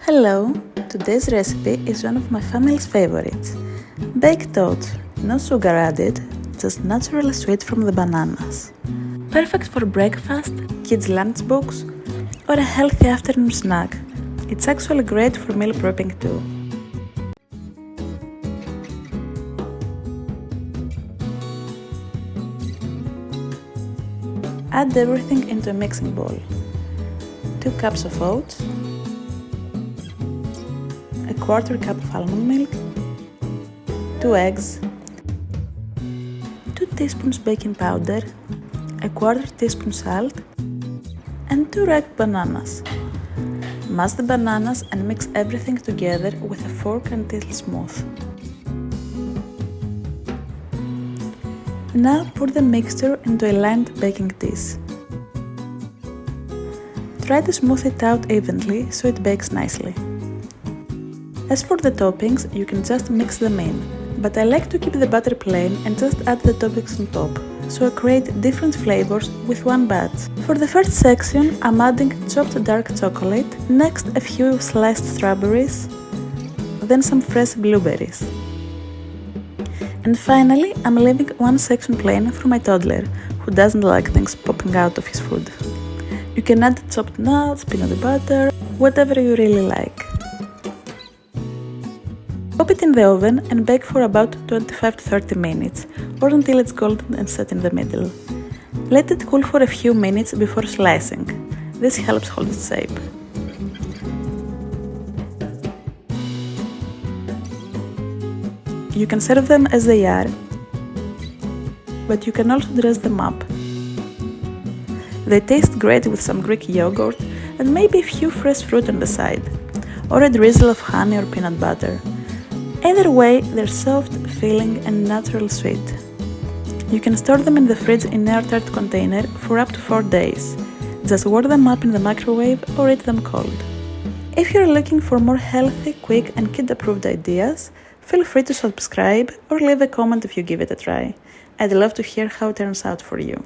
Hello! Today's recipe is one of my family's favorites. Baked oats, no sugar added, just naturally sweet from the bananas. Perfect for breakfast, kids' lunchbooks, or a healthy afternoon snack. It's actually great for meal prepping too. Add everything into a mixing bowl. 2 cups of oats, a quarter cup of almond milk, 2 eggs, 2 teaspoons baking powder, a quarter teaspoon salt, and 2 ripe bananas. Mash the bananas and mix everything together with a fork until smooth. Now pour the mixture into a lined baking dish. Try to smooth it out evenly so it bakes nicely. As for the toppings, you can just mix them in, but I like to keep the batter plain and just add the toppings on top, so I create different flavors with one batch. For the first section, I'm adding chopped dark chocolate, next a few sliced strawberries, then some fresh blueberries. And finally, I'm leaving one section plain for my toddler, who doesn't like things popping out of his food. You can add chopped nuts, peanut butter, whatever you really like. Pop it in the oven and bake for about 25 to 30 minutes, or until it's golden and set in the middle. Let it cool for a few minutes before slicing. This helps hold its shape. You can serve them as they are, but you can also dress them up. They taste great with some Greek yogurt and maybe a few fresh fruit on the side, or a drizzle of honey or peanut butter. Either way, they're soft, filling and naturally sweet. You can store them in the fridge in an airtight container for up to 4 days. Just warm them up in the microwave or eat them cold. If you're looking for more healthy, quick and kid-approved ideas, feel free to subscribe or leave a comment if you give it a try. I'd love to hear how it turns out for you.